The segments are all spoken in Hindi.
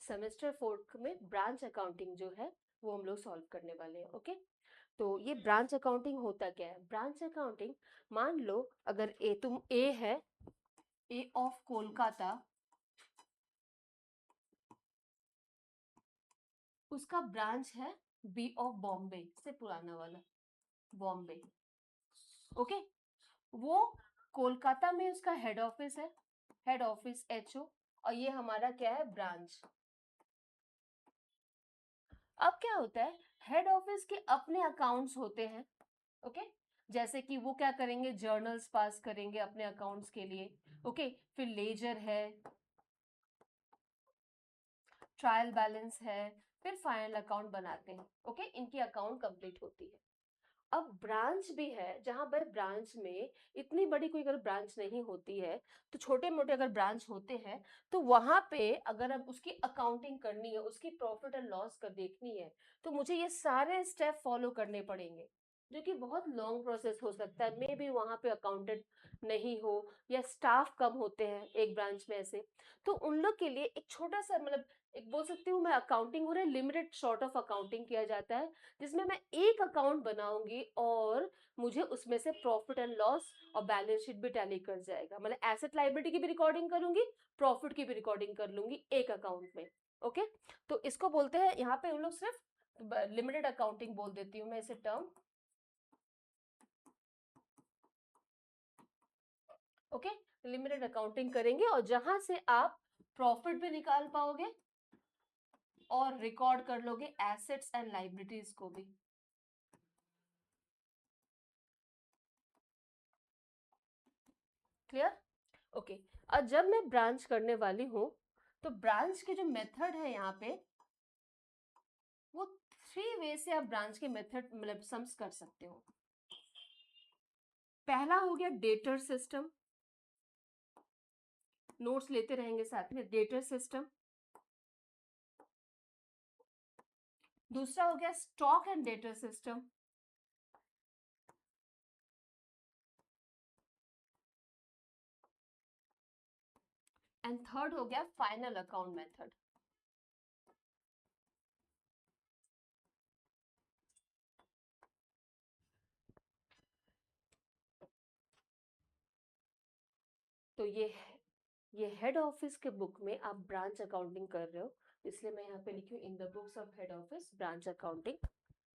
सेमेस्टर 4 में ब्रांच अकाउंटिंग जो है वो हम लोग सॉल्व करने वाले हैं। ओके, तो ये ब्रांच अकाउंटिंग होता क्या है? ब्रांच अकाउंटिंग, मान लो अगर ए है, ए ऑफ कोलकाता, उसका ब्रांच है बी ऑफ बॉम्बे, से पुराना वाला बॉम्बे। ओके, वो कोलकाता में उसका हेड ऑफिस है, हेड ऑफिस एचओ, और ये हमारा क्या है? ब्रांच। अब क्या होता है, हेड ऑफिस के अपने अकाउंट्स होते हैं। ओके, जैसे कि वो क्या करेंगे, जर्नल्स पास करेंगे अपने अकाउंट्स के लिए। ओके, फिर लेजर है, ट्रायल बैलेंस है, फिर फाइनल अकाउंट बनाते हैं। ओके, इनकी अकाउंट कंप्लीट होती है। अब ब्रांच भी है, जहां पर ब्रांच में इतनी बड़ी कोई अगर ब्रांच नहीं होती है, तो छोटे मोटे अगर ब्रांच होते हैं, तो वहां पे अगर अब उसकी अकाउंटिंग करनी है, उसकी प्रॉफिट एंड लॉस का देखनी है, तो मुझे ये सारे स्टेप फॉलो करने पड़ेंगे, जो कि बहुत लॉन्ग प्रोसेस हो सकता है। मे बी वहां पे अकाउंटेंट नहीं हो, या स्टाफ कम होते हैं एक ब्रांच में ऐसे, तो उन लोग के लिए एक छोटा सा, मतलब एक बोल सकती हूँ मैं, अकाउंटिंग हो रहा है, लिमिटेड शॉर्ट ऑफ अकाउंटिंग किया जाता है, जिसमें मैं एक अकाउंट बनाऊंगी और मुझे उसमें से प्रॉफिट एंड लॉस और बैलेंस शीट भी टैली कर जाएगा। मतलब एसेट लायबिलिटी की भी रिकॉर्डिंग करूंगी, प्रॉफिट की भी रिकॉर्डिंग कर लूंगी एक अकाउंट में। ओके, तो इसको बोलते हैं यहाँ पे उन लोग सिर्फ लिमिटेड अकाउंटिंग बोल देती हूँ मैं इसे टर्म। ओके, लिमिटेड अकाउंटिंग करेंगे, और जहां से आप प्रॉफिट भी निकाल पाओगे और रिकॉर्ड कर लोगे एसेट्स एंड लाइबिलिटीज को भी। क्लियर? ओके, और जब मैं ब्रांच करने वाली हूं, तो ब्रांच के जो मेथड है यहाँ पे, वो 3 वे से आप ब्रांच के मेथड मतलब सम्स कर सकते हो। पहला हो गया डेटर सिस्टम, नोट्स लेते रहेंगे साथ में, डेटर सिस्टम। दूसरा हो गया stock and debtor system. And third हो गया फाइनल अकाउंट मेथड। तो ये हेड ऑफिस के बुक में आप ब्रांच अकाउंटिंग कर रहे हो, इसलिए मैं यहाँ पे लिखी हूँ in the books of head office branch accounting.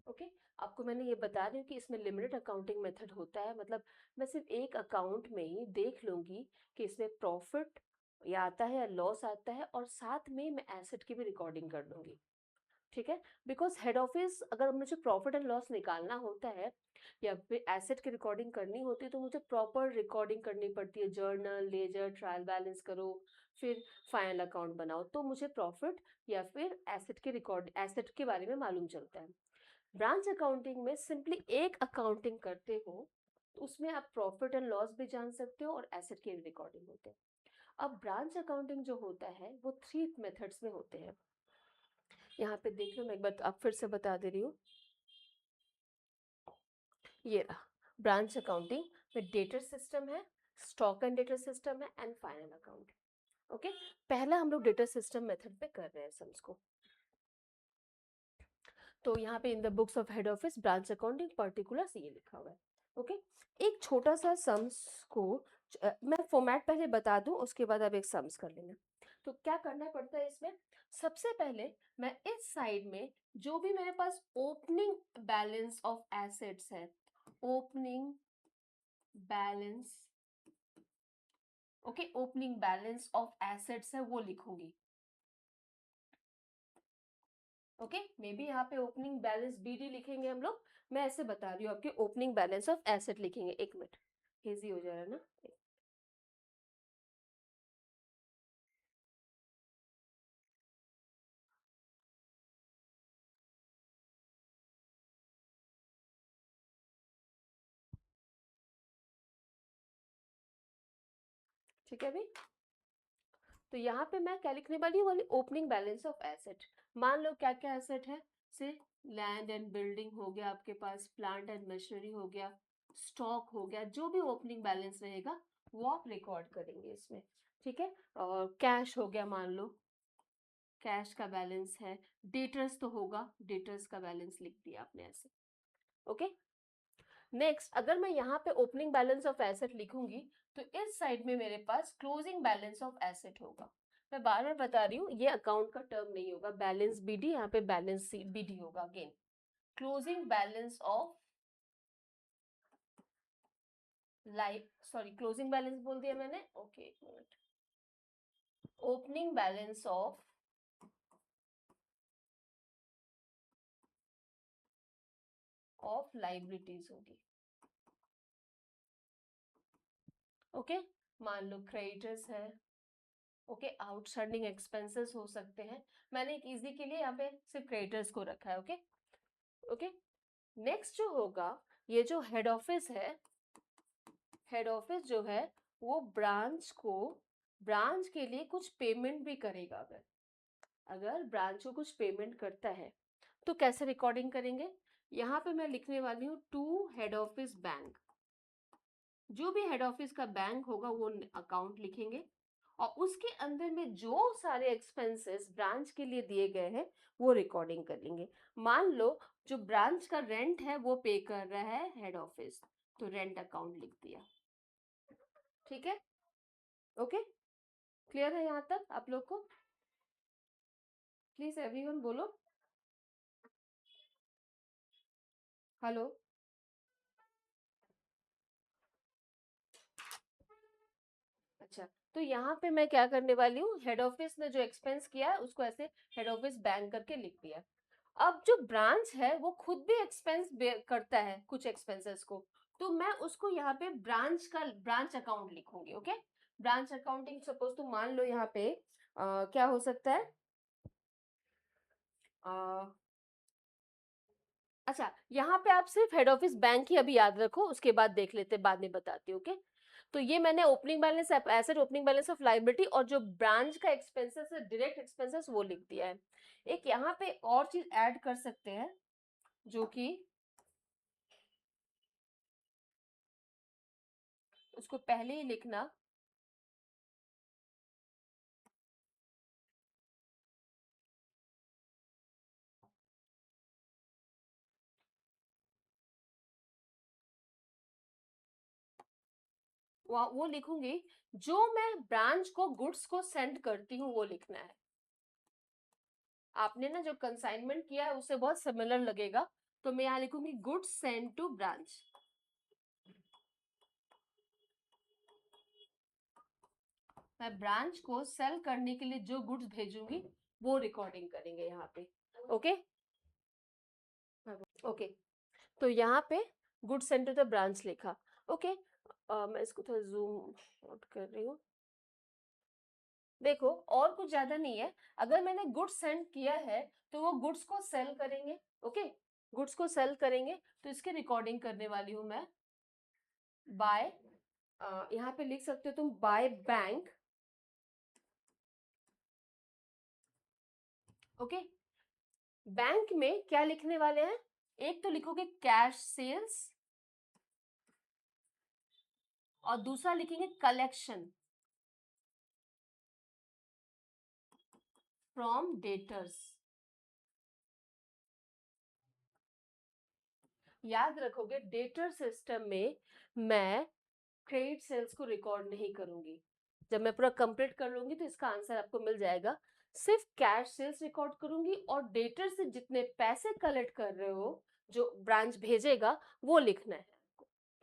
Okay, आपको मैंने ये बता रही हूँ कि इसमें लिमिटेड अकाउंटिंग मेथड होता है, मतलब मैं सिर्फ एक अकाउंट में ही देख लूंगी कि इसमें प्रॉफिट या आता है या लॉस आता है, और साथ में मैं एसेट की भी रिकॉर्डिंग कर लूंगी। ठीक है, बिकॉज हेड ऑफिस अगर मुझे प्रॉफिट एंड लॉस निकालना होता है या फिर एसेट की रिकॉर्डिंग करनी होती है, तो मुझे प्रॉपर रिकॉर्डिंग करनी पड़ती है, जर्नल, लेजर, ट्रायल बैलेंस करो, फिर फाइनल अकाउंट बनाओ, तो मुझे प्रॉफिट या फिर एसेट की रिकॉर्ड एसेट के बारे में मालूम चलता है। ब्रांच अकाउंटिंग में सिंपली एक अकाउंटिंग करते हो, तो उसमें आप प्रॉफिट एंड लॉस भी जान सकते हो और एसेट की रिकॉर्डिंग होते हैं। अब ब्रांच अकाउंटिंग जो होता है वो 3 मेथड्स में होते हैं। यहाँ पे देख लो, मैं एक बार अब फिर से बता दे रही हूँ। ये रहा ब्रांच अकाउंटिंग में, डेटर सिस्टम है, स्टॉक एंड डेटर सिस्टम है, एंड फाइनल अकाउंट। ओके, पहला हम लोग डेटर सिस्टम मेथड पे कर रहे हैं सम्स को। तो यहाँ पे in the books of head office branch accounting particular ये लिखा हुआ है। ओके, एक छोटा सा सम्स को मैं फॉर्मेट पहले बता दूं, उसके बाद आप एक सम्स कर लेना। तो क्या करना पड़ता है इसमें, सबसे पहले मैं इस साइड में जो भी मेरे पास ओपनिंग बैलेंस ऑफ एसेट्स है, opening balance, okay, opening balance of assets है वो लिखूंगी। ओके, मे बी यहाँ पे ओपनिंग बैलेंस बीडी लिखेंगे हम लोग, मैं ऐसे बता रही हूँ, आपके ओपनिंग बैलेंस ऑफ एसेट लिखेंगे। एक मिनट, इजी हो जाएगा ना। ठीक है अभी, तो यहाँ पे मैं क्या लिखने वाली हूँ, वाली ओपनिंग बैलेंस ऑफ एसेट। मान लो क्या क्या एसेट है, से लैंड एंड बिल्डिंग हो गया, आपके पास प्लांट एंड मशीनरी हो गया, स्टॉक हो गया, जो भी ओपनिंग बैलेंस रहेगा वो आप रिकॉर्ड करेंगे इसमें। ठीक है, और कैश हो गया, मान लो कैश का बैलेंस है, डेटर्स तो होगा, डेटर्स का बैलेंस लिख दिया आपने ऐसे। ओके, नेक्स्ट अगर मैं यहाँ पे ओपनिंग बैलेंस ऑफ एसेट लिखूंगी तो इस साइड में मेरे पास क्लोजिंग बैलेंस ऑफ एसेट होगा। मैं बार बार बता रही हूँ, ये अकाउंट का टर्म नहीं होगा, बैलेंस बीडी, यहाँ पे बैलेंस बीडी होगा। Again closing balance of sorry closing balance बोल दिया मैंने, ओके एक minute, opening balance of liabilities होगी। ओके, मान लो क्रेडिटर्स है, ओके, आउटस्टैंडिंग एक्सपेंसेस हो सकते हैं, मैंने एक इजी के लिए यहाँ पे सिर्फ क्रेडिटर्स को रखा है। ओके ओके, नेक्स्ट जो होगा, ये जो हेड ऑफिस है, हेड ऑफिस जो है वो ब्रांच के लिए कुछ पेमेंट भी करेगा। अगर अगर ब्रांच को कुछ पेमेंट करता है तो कैसे रिकॉर्डिंग करेंगे, यहाँ पे मैं लिखने वाली हूँ टू हेड ऑफिस बैंक। जो भी हेड ऑफिस का बैंक होगा वो अकाउंट लिखेंगे और उसके अंदर में जो सारे एक्सपेंसेस ब्रांच के लिए दिए गए हैं वो रिकॉर्डिंग कर लेंगे। मान लो जो ब्रांच का रेंट है वो पे कर रहा है हेड ऑफिस, तो रेंट अकाउंट लिख दिया। ठीक है, ओके, क्लियर है यहाँ तक आप लोग को? प्लीज एवरीवन बोलो हेलो। अच्छा, तो यहाँ पे मैं क्या करने वाली हूँ, हेड ऑफिस ने जो एक्सपेंस किया है उसको ऐसे हेड ऑफिस बैंक करके लिख दिया। अब जो ब्रांच है वो खुद भी एक्सपेंस करता है कुछ एक्सपेंसेस को, तो मैं उसको यहाँ पे ब्रांच अकाउंट लिखूंगी। ओके, ब्रांच अकाउंटिंग सपोज तो मान लो यहाँ पे क्या हो सकता है, अच्छा यहाँ पे आप सिर्फ हेड ऑफिस बैंक ही अभी याद रखो, उसके बाद देख लेते, बाद में बताती हूँ। ओके, तो ये मैंने opening balance asset, opening balance of liability और जो ब्रांच का एक्सपेंसेस है, डायरेक्ट एक्सपेंसेस, वो लिख दिया है। एक यहाँ पे और चीज ऐड कर सकते हैं जो कि उसको पहले ही लिखना, वो लिखूंगी जो मैं ब्रांच को गुड्स को सेंड करती हूँ वो लिखना है। आपने ना जो कंसाइनमेंट किया है उससे बहुत सिमिलर लगेगा, तो मैं यहाँ लिखूंगी गुड्स सेंड टू ब्रांच। मैं ब्रांच को सेल करने के लिए जो गुड्स भेजूंगी वो रिकॉर्डिंग करेंगे यहाँ पे। ओके ओके, तो यहाँ पे goods send to the branch लिखा। ओके, मैं इसको थोड़ा जूम आउट कर रही हूँ। देखो और कुछ ज्यादा नहीं है, अगर मैंने गुड्स सेंड किया है तो वो गुड्स को सेल करेंगे। ओके, गुड्स को सेल करेंगे तो इसकी रिकॉर्डिंग करने वाली हूं मैं बाय, यहाँ पे लिख सकते हो तुम बाय बैंक। ओके, बैंक में क्या लिखने वाले हैं, एक तो लिखोगे कैश सेल्स और दूसरा लिखेंगे कलेक्शन फ्रॉम डेटर्स। याद रखोगे डेटर सिस्टम में मैं क्रेडिट सेल्स को रिकॉर्ड नहीं करूंगी, जब मैं पूरा कंप्लीट कर लूंगी तो इसका आंसर आपको मिल जाएगा। सिर्फ कैश सेल्स रिकॉर्ड करूंगी और डेटर से जितने पैसे कलेक्ट कर रहे हो जो ब्रांच भेजेगा वो लिखना है।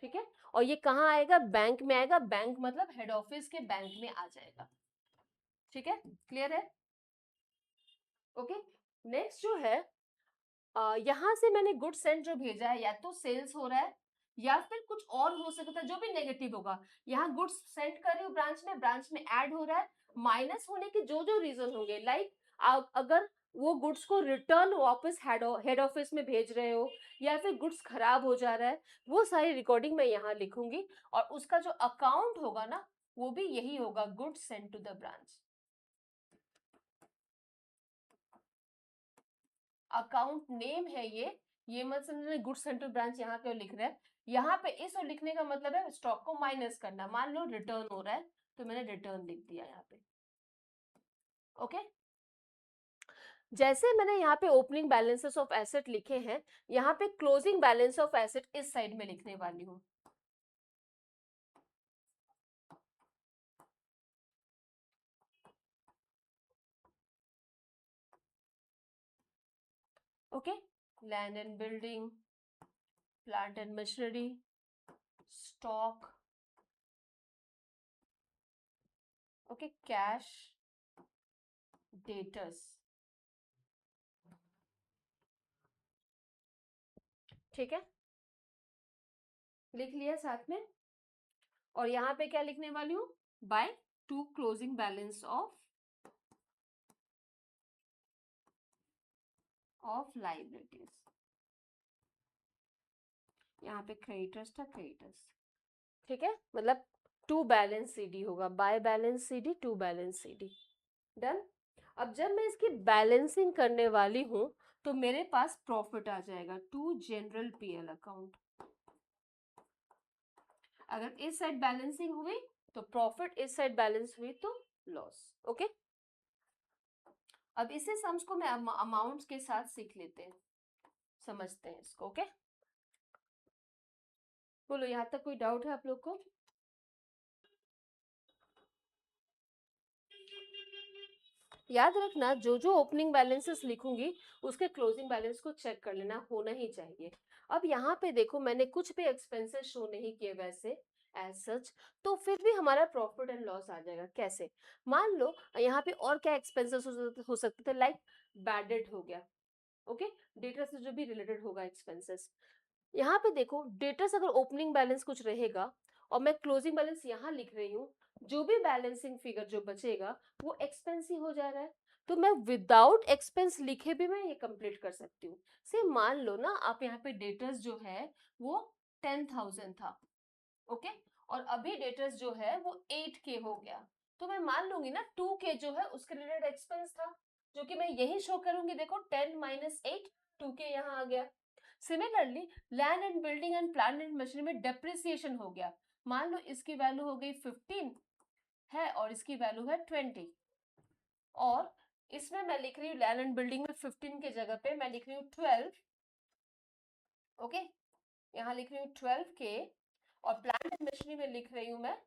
ठीक है, और ये कहाँ आएगा, बैंक में आएगा, बैंक मतलब हेड ऑफिस के बैंक में आ जाएगा। ठीक है, क्लियर है? ओके, नेक्स्ट जो है, यहाँ से मैंने गुड सेंड जो भेजा है या तो सेल्स हो रहा है या फिर कुछ और हो सकता है जो भी नेगेटिव होगा। यहाँ गुड्स सेंड कर रही हूँ ब्रांच में ऐड हो रहा है, माइनस होने के जो जो रीजन होंगे, लाइक अगर वो गुड्स को रिटर्न वापस हेड ऑफिस में भेज रहे हो या फिर गुड्स खराब हो जा रहा है, वो सारी रिकॉर्डिंग मैं यहाँ लिखूंगी और उसका जो अकाउंट होगा ना वो भी यही होगा, goods send to the branch. Account name है ये मत समझना गुड सेंटर ब्रांच यहाँ पे लिख रहा है, यहाँ पे इस और लिखने का मतलब है स्टॉक को माइनस करना। मान लो रिटर्न हो रहा है तो मैंने रिटर्न लिख दिया यहाँ पे। ओके, जैसे मैंने यहाँ पे ओपनिंग बैलेंसेस ऑफ एसेट लिखे हैं, यहाँ पे क्लोजिंग बैलेंस ऑफ एसेट इस साइड में लिखने वाली हूँ। Okay, land and building, plant and machinery, stock, okay, cash, debtors, ठीक है, लिख लिया साथ में। और यहाँ पे क्या लिखने वाली हूँ, by to closing balance of liabilities. यहाँ पे क्रेडिटर्स था, क्रेडिटर्स, ठीक है, मतलब टू बैलेंस सीडी होगा, by balance CD, to balance CD, done. अब जब मैं इसकी बैलेंसिंग करने वाली हूं तो मेरे पास प्रॉफिट आ जाएगा टू जनरल पीएल अकाउंट। अगर इस साइड बैलेंसिंग हुई तो प्रॉफिट, इस साइड बैलेंस हुई तो लॉस। ओके, अब इसे सम्स को मैं अमाउंट्स के साथ सीख लेते हैं, समझते हैं इसको। ओके, बोलो यहाँ तक कोई डाउट है आप लोग को? याद रखना, जो जो ओपनिंग बैलेंसेस लिखूंगी उसके क्लोजिंग बैलेंस को चेक कर लेना, होना ही चाहिए। अब यहाँ पे देखो, मैंने कुछ भी एक्सपेंसेस शो नहीं किए वैसे एज सच, तो फिर भी हमारा प्रॉफिट एंड लॉस आ जाएगा। कैसे? मान लो यहाँ पे और क्या एक्सपेंसेस हो सकते थे, लाइक बैड डेट हो गया, ओके, डेटा से जो भी रिलेटेड होगा एक्सपेंसेस। यहाँ पे देखो, डेटर्स अगर ओपनिंग बैलेंस कुछ रहेगा और मैं क्लोजिंग बैलेंस यहाँ लिख रही हूँ, जो भी बैलेंसिंग फिगर जो बचेगा वो एक्सपेंस ही हो जा रहा है, तो मैं विदाउट एक्सपेंस लिखे भी मैं ये कंप्लीट कर सकती हूँ। से मान लो ना, आप यहाँ पे डेटर्स जो है वो 10,000 था, ओके, और अभी डेटर्स जो है वो 8K हो गया, तो मैं मान लूंगी ना 2K जो है उसके रिलेटेड एक्सपेंस था, जो कि मैं यही शो करूंगी। देखो 10 माइनस 8, 2K यहाँ आ गया। Similarly land and building and plant and machinery में डेप्रिसिएशन हो गया, मान लो इसकी वैल्यू हो गई 15 है और इसकी वैल्यू है 20, और इसमें मैं लिख रही हूँ लैंड एंड बिल्डिंग में 15 के जगह पे मैं लिख रही हूँ 12, ओके, यहाँ लिख रही हूँ 12K, और प्लांट एंड मशीनरी में लिख रही हूँ मैं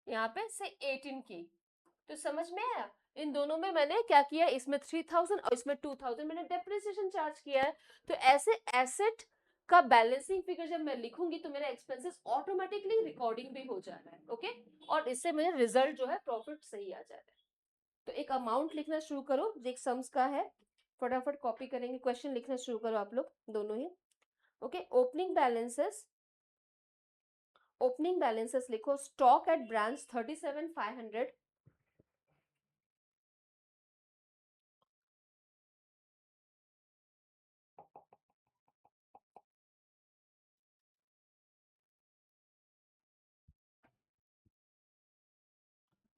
यहाँ पे से 18K। तो समझ में आया? इन दोनों में मैंने क्या किया, इसमें 3000 और इसमें 2000 मैंने डेप्रिसिएशन चार्ज किया है। तो ऐसे एसेट का बैलेंसिंग फिगर जब मैं लिखूंगी तो मेरा एक्सपेंसेस ऑटोमेटिकली रिकॉर्डिंग भी हो जा रहा है, ओके, और इससे मेरा रिजल्ट जो है प्रॉफिट सही आ जा रहा है। तो एक अमाउंट लिखना शुरू करो, जो एक सम्स का है, फटाफट कॉपी करेंगे, क्वेश्चन लिखना शुरू करो आप लोग दोनों ही। ओके, ओपनिंग बैलेंसेस लिखो, स्टॉक एट ब्रांच 37,500,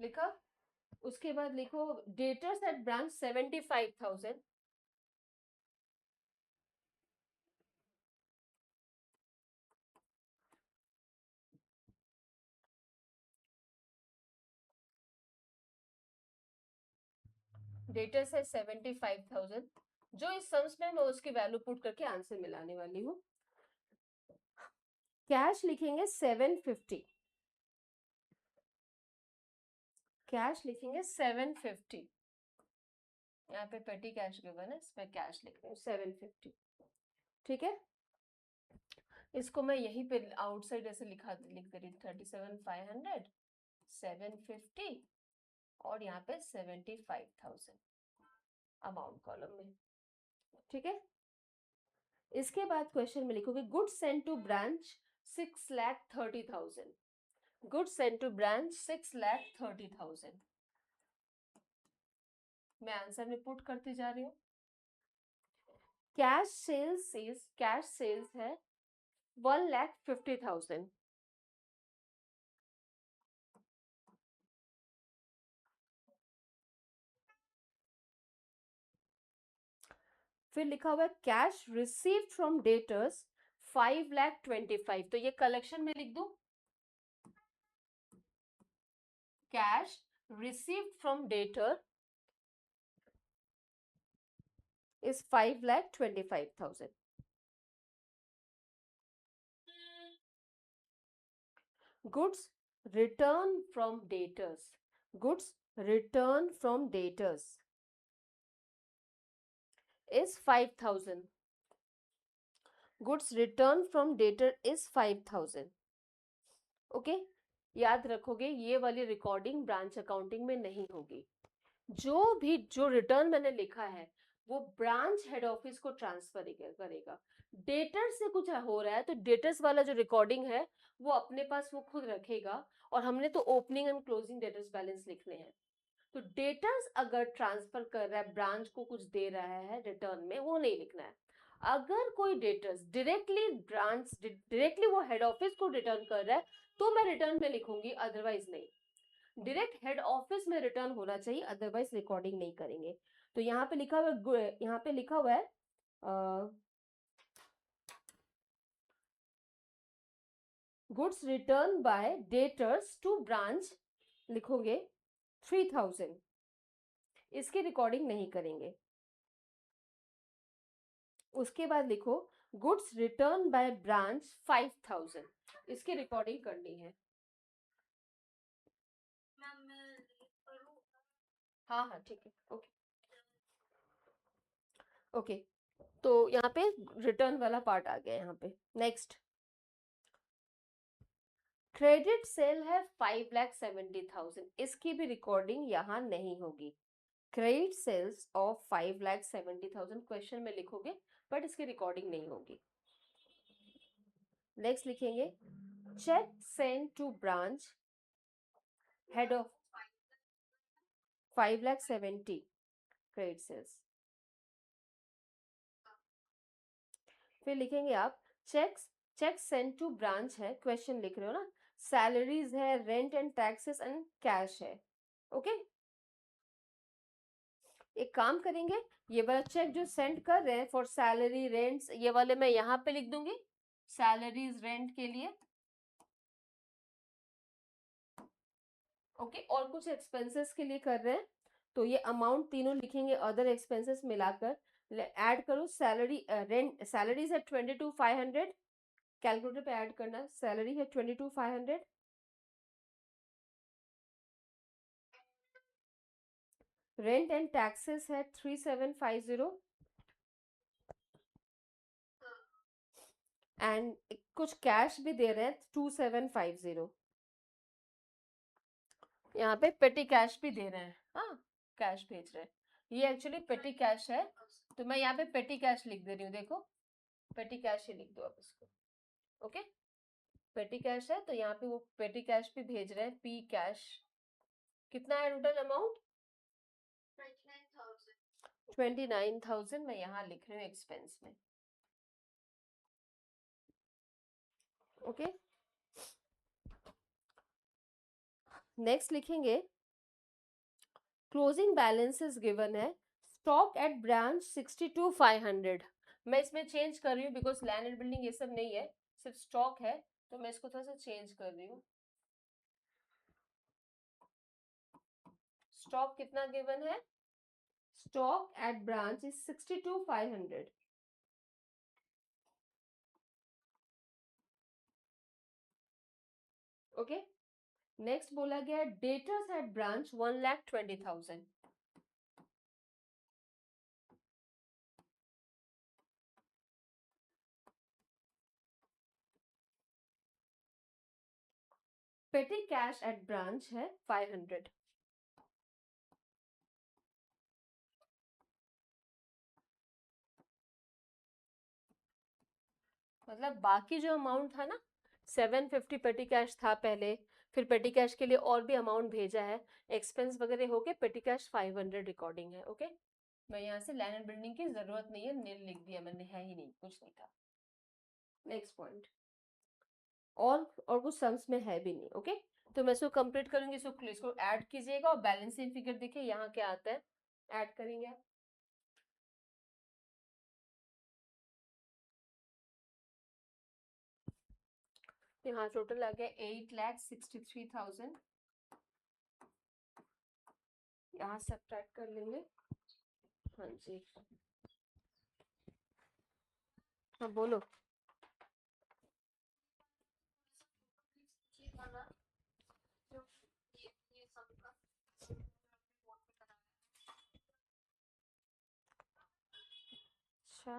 लिखा। उसके बाद लिखो डेटर्स एट ब्रांच 75,000, डेटर्स है 75,000, जो इस सम्स में मैं उसकी वैल्यू पुट करके आंसर मिलाने वाली हूँ। कैश लिखेंगे 750, कैश लिखेंगे 750, यहाँ पे पेटी कैश गिवन है, इस पे कैश लिख रही हूँ 750, ठीक है। इसको मैं यहीं पे आउटसाइड ऐसे लिख दे रही, 37,500, 750 और यहाँ पे 75,000 अमाउंट कॉलम में, ठीक है। इसके बाद क्वेश्चन में लिखोगे goods sent to branch 6,30,000, goods sent to branch 6,30,000, मैं आंसर में पुट करती जा रही हूँ। कैश सेल्स है 1,50,000, फिर लिखा हुआ है कैश रिसीव्ड फ्रॉम डेटर्स 5,25,000, तो ये कलेक्शन में लिख दूं, cash received from debtor is 5,25,000. Goods return from debtors. Goods return from debtors is 5,000. Goods return from debtor is 5,000. Okay, याद रखोगे ये वाली रिकॉर्डिंग ब्रांच अकाउंटिंग में नहीं होगी. जो रिटर्न मैंने लिखा है वो ब्रांच हेड ऑफिस को ट्रांसफर करेगा. डेटर से कुछ हो रहा है तो डेटर्स वाला जो रिकॉर्डिंग है वो अपने पास वो खुद रखेगा. और हमने तो opening and closing debtors balance लिखने हैं. तो डेटर्स अगर ट्रांसफर कर रहा है, ब्रांच को कुछ दे रहा है रिटर्न में, वो नहीं लिखना है. अगर कोई डेटर्स डायरेक्टली वो हेड ऑफिस को रिटर्न कर रहा है तो मैं रिटर्न में लिखूंगी, अदरवाइज नहीं. डायरेक्ट हेड ऑफिस में रिटर्न होना चाहिए, अदरवाइज रिकॉर्डिंग नहीं करेंगे. तो यहाँ पे लिखा हुआ है, यहाँ पे लिखा हुआ है goods return by debtors to branch, लिखोगे 3,000. इसकी रिकॉर्डिंग नहीं करेंगे. उसके बाद लिखो गुड्स रिटर्न बाय ब्रांच 5,000. इसकी रिकॉर्डिंग करनी है. हाँ हाँ ठीक है. Okay okay. तो यहाँ पे रिटर्न वाला पार्ट आ गया. यहाँ पे नेक्स्ट क्रेडिट सेल है 5,70,000. इसकी भी रिकॉर्डिंग यहाँ नहीं होगी. क्रेडिट सेल्स ऑफ 5,70,000 क्वेश्चन में लिखोगे बट इसकी रिकॉर्डिंग नहीं होगी. नेक्स्ट लिखेंगे cheque send to branch head of 5,70,000 credit sales. फिर लिखेंगे आप चेक सेंड टू ब्रांच है, क्वेश्चन लिख रहे हो ना, सैलरीज है, rent and taxes and cash है. ओके एक काम करेंगे, ये वाला चेक जो सेंड कर रहे हैं फॉर सैलरी रेंट्स, ये वाले मैं यहाँ पे लिख दूंगी सैलरीज रेंट के लिए. ओके और कुछ एक्सपेंसेस के लिए कर रहे हैं तो ये अमाउंट तीनों लिखेंगे अदर एक्सपेंसेस मिलाकर. ऐड करो सैलरी रेंट, सैलरीज है 22,500. कैलकुलेटर पे ऐड करना. सैलरी है 22,500. रेंट एंड टैक्सेस है 3,750. एंड कुछ कैश भी दे रहे हैं 2,750. यहाँ पे पेटी कैश भी दे रहे हैं. हाँ कैश भेज रहे हैं. ये एक्चुअली पेटी कैश है तो मैं यहाँ पे पेटी कैश लिख दे रही हूँ. देखो पेटी कैश ही लिख दो आप इसको. ओके पेटी कैश है तो यहाँ पे वो पेटी कैश भी भेज रहे हैं. पी कैश कितना है टोटल अमाउंट 29,000. मैं यहाँ लिख रही हूँ एक्सपेंस में. ओके नेक्स्ट लिखेंगे क्लोजिंग बैलेंसेस गिवन है. Stock at branch 62,500. मैं इसमें चेंज कर रही हूँ बिकॉज लैंड एंड बिल्डिंग ये सब नहीं है, सिर्फ स्टॉक है तो मैं इसको थोड़ा सा चेंज कर रही हूँ. स्टॉक कितना गिवन है, stock at branch is 62,500. Okay next बोला गया डेटर्स एट ब्रांच 1,20,000. पेटी कैश एट ब्रांच है 500. मतलब बाकी जो अमाउंट था ना 750 पेटी कैश था पहले, फिर पेटी कैश के लिए और भी अमाउंट भेजा है, एक्सपेंस वगैरह हो गए, पेटी कैश 500 रिकॉर्डिंग है. ओके मैं यहाँ से लैंड एंड बिल्डिंग की जरूरत नहीं है, नील लिख दिया मैंने, है ही नहीं, कुछ नहीं था. नेक्स्ट पॉइंट और कुछ सम्स में है भी नहीं. ओके तो मैं इसको कंप्लीट करूंगी. इसको ऐड कीजिएगा और बैलेंसिंग फिगर देखिए यहाँ क्या आता है, ऐड करेंगे आप. यहाँ टोटल आ गया 8,63,000. यहाँ सब्ट्रैक्ट कर लेंगे. हाँ जी हाँ बोलो। अच्छा,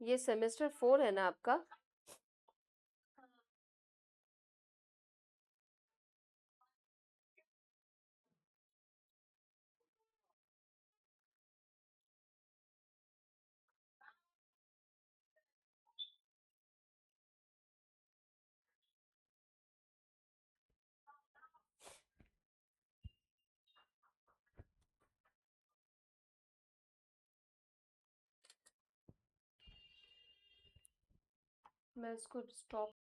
ये सेमेस्टर 4 है ना आपका? मैं इसको स्टॉप